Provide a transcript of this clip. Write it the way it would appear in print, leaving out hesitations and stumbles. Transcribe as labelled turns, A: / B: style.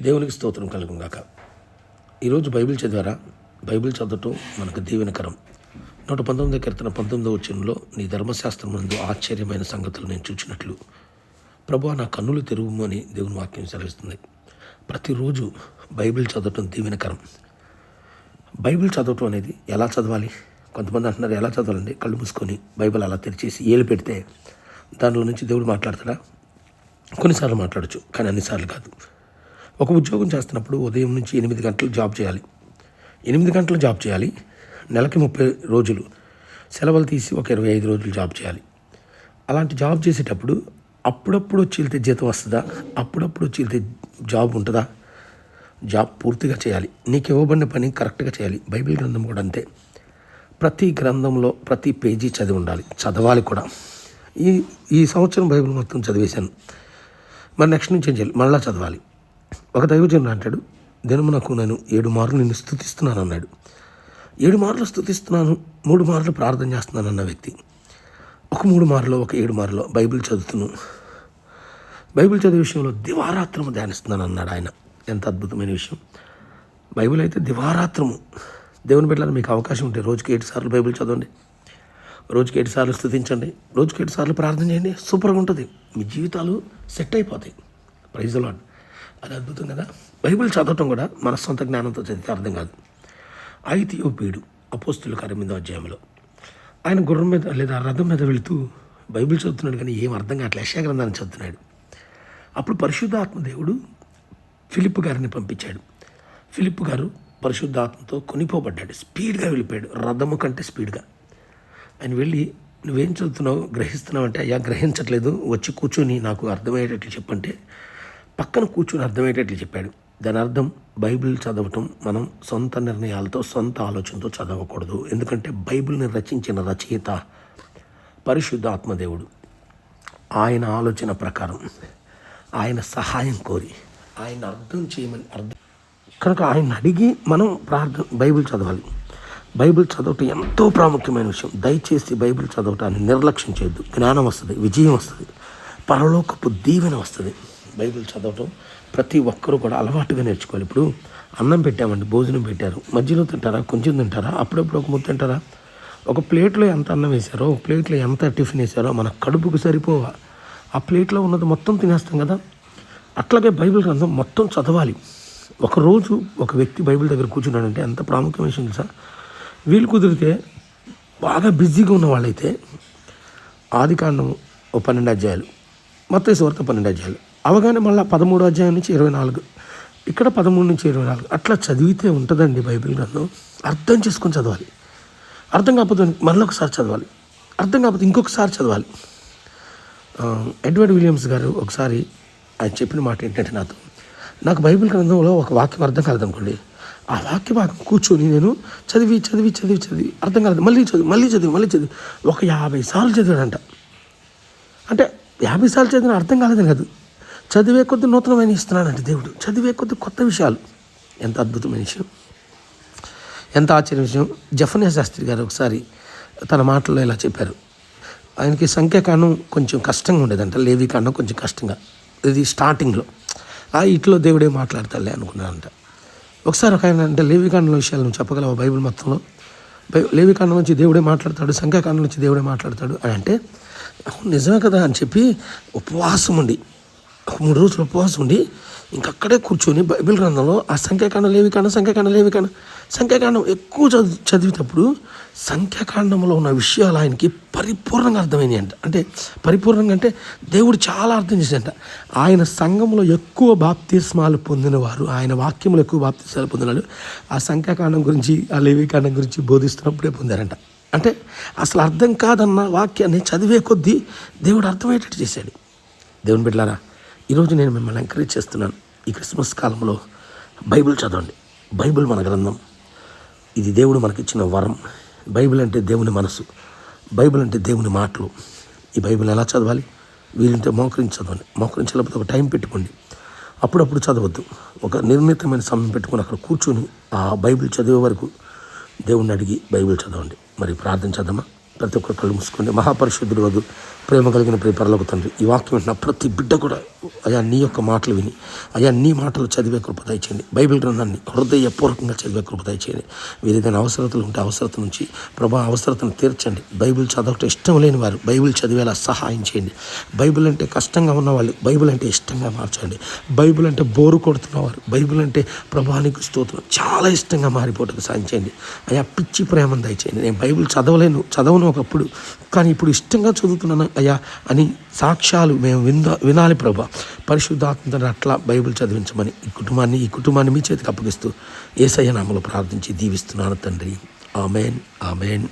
A: దేవునికి స్తోత్రం కలుగును గాక. ఈరోజు బైబిల్ చదివారా? బైబిల్ చదవటం మనకు దీవెనకరం. 119 కీర్తన 19వ వచనంలో, నీ ధర్మశాస్త్రం నందు ఆశ్చర్యమైన సంగతులు నేను చూచినట్లు ప్రభువా నా కన్నులు తెరువుము అని దేవుని వాక్యం సెలవిస్తుంది. ప్రతిరోజు బైబిల్ చదవటం దీవెనకరం. బైబిల్ చదవటం అనేది ఎలా చదవాలి? కొంతమంది అంటున్నారు, ఎలా చదవాలండి? కళ్ళు మూసుకొని బైబిల్ అలా తెరిచేసి ఏలు పెడితే దానిలో నుంచి దేవుడు మాట్లాడతాడా? కొన్నిసార్లు మాట్లాడచ్చు, కానీ అన్నిసార్లు కాదు. ఒక ఉద్యోగం చేస్తున్నప్పుడు ఉదయం నుంచి 8 గంటలు జాబ్ చేయాలి. 8 గంటలు జాబ్ చేయాలి. నెలకి 30 రోజులు సెలవులు తీసి ఒక 25 రోజులు జాబ్ చేయాలి. అలాంటి జాబ్ చేసేటప్పుడు అప్పుడప్పుడు వచ్చి వెళ్తే జీతం వస్తుందా? అప్పుడప్పుడు వచ్చి వెళ్తే జాబ్ ఉంటుందా? జాబ్ పూర్తిగా చేయాలి. నీకు ఇవ్వబడిన పని కరెక్ట్గా చేయాలి. బైబిల్ గ్రంథం కూడా అంతే. ప్రతి గ్రంథంలో ప్రతి పేజీ చదివి ఉండాలి, చదవాలి కూడా. ఈ సంవత్సరం బైబిల్ మొత్తం చదివేశాను. మరి నెక్స్ట్ నుంచి ఏం చేయాలి? మళ్ళీ చదవాలి. ఒక దైవజనుడు అంటాడు, దినమునకు నేను 7 మార్లు నిన్ను స్తుతిస్తున్నాను అన్నాడు. 7 మార్లు స్తుతిస్తున్నాను, 3 మార్లు ప్రార్థన చేస్తున్నాను అన్న వ్యక్తి ఒక 3 మార్లో ఒక 7 మార్లో బైబిల్ చదువుతున్నాను, బైబిల్ చదివే విషయంలో దివారాత్రము ధ్యానిస్తున్నాను అన్నాడు ఆయన. ఎంత అద్భుతమైన విషయం! బైబిల్ అయితే దివారాత్రము. దేవుని బిడ్డలారా, మీకు అవకాశం ఉంటే రోజుకి 7 సార్లు బైబిల్ చదవండి, రోజుకి 7 సార్లు స్తుతించండి, రోజుకి 7 సార్లు ప్రార్థన చేయండి. సూపర్గా ఉంటుంది. మీ జీవితాలు సెట్ అయిపోతాయి. Praise the lord. అది అద్భుతం కదా. బైబిల్ చదవటం కూడా మన సొంత జ్ఞానంతో చదివితే అర్థం కాదు. ఐతియోపీయుడు అపోస్తుల కార్యం 8వ అధ్యాయంలో ఆయన గుర్రం మీద లేదా రథం మీద వెళుతూ బైబిల్ చదువుతున్నాడు, కానీ ఏం అర్థం కావట్లేదు. యెషయా గ్రంథాన్ని చదువుతున్నాడు. అప్పుడు పరిశుద్ధాత్మ దేవుడు ఫిలిప్పు గారిని పంపించాడు. ఫిలిప్పు గారు పరిశుద్ధాత్మతో కొనిపోబడ్డాడు. స్పీడ్గా వెళ్ళిపోయాడు, రథము కంటే స్పీడ్గా. ఆయన వెళ్ళి, నువ్వేం చదువుతున్నావు, గ్రహిస్తున్నావు అంటే, అయ్యా గ్రహించట్లేదు, వచ్చి కూర్చొని నాకు అర్థమయ్యేటట్లు చెప్పంటే పక్కన కూర్చొని అర్థమయ్యేటట్లు చెప్పాడు. దాని అర్థం, బైబిల్ చదవటం మనం సొంత నిర్ణయాలతో సొంత ఆలోచనతో చదవకూడదు. ఎందుకంటే బైబిల్ని రచించిన రచయిత పరిశుద్ధ ఆత్మదేవుడు. ఆయన ఆలోచన ప్రకారం, ఆయన సహాయం కోరి, ఆయన అర్థం చేయమని కనుక ఆయన అడిగి మనం బైబిల్ చదవాలి. బైబిల్ చదవటం ఎంతో ప్రాముఖ్యమైన విషయం. దయచేసి బైబిల్ చదవటాన్ని నిర్లక్ష్యం చేయొద్దు. జ్ఞానం వస్తుంది, విజయం వస్తుంది, పరలోకపు దీవెన వస్తుంది. బైబిల్ చదవటం ప్రతి ఒక్కరూ కూడా అలవాటుగా నేర్చుకోవాలి. ఇప్పుడు అన్నం పెట్టామండి, భోజనం పెట్టారు, మధ్యలో తింటారా, కొంచెం తింటారా, అప్పుడప్పుడు ఒక ముద్ద తింటారా? ఒక ప్లేట్లో ఎంత అన్నం వేశారో, ఒక ప్లేట్లో ఎంత టిఫిన్ వేశారో మన కడుపుకు సరిపోవా? ఆ ప్లేట్లో ఉన్నది మొత్తం తినేస్తాం కదా. అట్లాగే బైబిల్ గ్రంథం మొత్తం చదవాలి. ఒకరోజు ఒక వ్యక్తి బైబిల్ దగ్గర కూర్చున్నాడంటే ఎంత ప్రాముఖ్యమైన విషయం తెలుసా? వీలు కుదిరితే బాగా బిజీగా ఉన్న వాళ్ళైతే ఆదికాండం 12 అధ్యాయాలు, మత్తయి సువార్త 12 అధ్యాయాలు అవగానే మళ్ళీ 13వ అధ్యాయం నుంచి 24, ఇక్కడ 13 నుంచి 24 అట్లా చదివితే ఉంటుందండి బైబిల్ గ్రంథం. అర్థం చేసుకొని చదవాలి. అర్థం కాకపోతే మళ్ళీ ఒకసారి చదవాలి, అర్థం కాకపోతే ఇంకొకసారి చదవాలి. ఎడ్వర్డ్ విలియమ్స్ గారు ఒకసారి ఆయన చెప్పిన మాట ఏంటంటే, నాకు బైబిల్ గ్రంథంలో ఒక వాక్యం అర్థం కాలేదనుకోండి, ఆ వాక్య భాగం కూర్చొని నేను చదివి చదివి చదివి చదివి అర్థం కాలేదు, మళ్ళీ చదివి ఒక 50 సార్లు చదివాడంట. అంటే 50 సార్లు చదివిన అర్థం కాలేదని కాదు, చదివే కొద్ది నూతనమైన ఇస్తున్నాడంటే దేవుడు. చదివే కొద్ది కొత్త విషయాలు. ఎంత అద్భుతమైన విషయం, ఎంత ఆశ్చర్య విషయం. జఫన్యా శాస్త్రి గారు ఒకసారి తన మాటల్లో ఇలా చెప్పారు. ఆయనకి సంఖ్యాకాండం కొంచెం కష్టంగా ఉండేదంట, లేవికాండం కొంచెం కష్టంగా. ఇది స్టార్టింగ్లో ఇట్లో దేవుడే మాట్లాడతాడులే అనుకున్నారంట. ఒకసారి ఒక ఆయన అంటే, లేవికాండంలో విషయాలు నువ్వు చెప్పగలవా? బైబిల్ మొత్తంలో లేవికాండం నుంచి దేవుడే మాట్లాడతాడు, సంఖ్యాకాండం నుంచి దేవుడే మాట్లాడతాడు అని అంటే, నిజమే కదా అని చెప్పి ఉపవాసం ఉండి 3 రోజులు ఉపవాసం ఉండి ఇంకక్కడే కూర్చొని బైబిల్ గ్రంథంలో ఆ సంఖ్యాకాండం సంఖ్యాకాండం ఎక్కువ చదివేటప్పుడు సంఖ్యాకాండంలో ఉన్న విషయాలు ఆయనకి పరిపూర్ణంగా అర్థమైనాయి అంట. అంటే పరిపూర్ణంగా అంటే దేవుడు చాలా అర్థం చేశాడంట. ఆయన సంఘంలో ఎక్కువ బాప్తిస్మాలు పొందినవారు, ఆయన వాక్యంలో ఎక్కువ బాప్తిస్మాలు పొందినాడు ఆ సంఖ్యాకాండం గురించి, ఆ లేవికాండం గురించి బోధిస్తున్నప్పుడే పొందారంట. అంటే అసలు అర్థం కాదన్న వాక్యాన్ని చదివే కొద్దీ దేవుడు అర్థమయ్యేటట్టు చేశాడు. దేవుని బిడ్డలారా, ఈరోజు నేను మిమ్మల్ని ఎంకరేజ్ చేస్తున్నాను. ఈ క్రిస్మస్ కాలంలో బైబిల్ చదవండి. బైబిల్ మన గ్రంథం, ఇది దేవుడు మనకిచ్చిన వరం. బైబిల్ అంటే దేవుని మనసు, బైబిల్ అంటే దేవుని మాటలు. ఈ బైబిల్ ఎలా చదవాలి? వీలుంటే మోకరించి చదవండి, మోకరించలేకపోతే ఒక టైం పెట్టుకోండి. అప్పుడప్పుడు చదవద్దు, ఒక నిర్ణీతమైన సమయం పెట్టుకొని అక్కడ కూర్చొని ఆ బైబిల్ చదివే వరకు దేవుణ్ణి అడిగి బైబిల్ చదవండి. మరి ప్రార్థన చేద్దామా? ప్రతి ఒక్కరు కళ్ళు మూసుకోండి. మహాపరిశుద్ధుడు వద్దు ప్రేమ కలిగిన పరలోక తండ్రి, ఈ వాక్యం వింటున్న ప్రతి బిడ్డ కూడా అయా నీ యొక్క మాటలు విని అయా నీ మాటలు చదివే కృప దయచేయండి. బైబిల్ గ్రంథాన్ని హృదయపూర్వకంగా చదివే కృప దయచేయండి. వీరేదైనా అవసరతలు ఉంటే అవసరత నుంచి ప్రభా అవసరతను తీర్చండి. బైబిల్ చదవటం ఇష్టం లేని వారు బైబిల్ చదివేలా సహాయం చేయండి. బైబిల్ అంటే కష్టంగా ఉన్నవాళ్ళు బైబిల్ అంటే ఇష్టంగా మార్చండి. బైబిల్ అంటే బోరు కొడుతున్నవారు బైబిల్ అంటే ప్రభానికి స్తోత్రం చాలా ఇష్టంగా మారిపోవటకు సాయం చేయండి. అయా పిచ్చి ప్రేమను దయచేయండి. నేను బైబిల్ చదవను ఒకప్పుడు, కానీ ఇప్పుడు ఇష్టంగా చదువుతున్నాను అయ్యా అని సాక్ష్యాలు మేము వినాలి ప్రభా. పరిశుద్ధాత్మని అట్లా బైబిల్ చదివించమని ఈ కుటుంబాన్ని మీ చేతికి అప్పగిస్తూ యేసయ్య నామములో ప్రార్థించి దీవిస్తున్నాను తండ్రి. Amen, amen.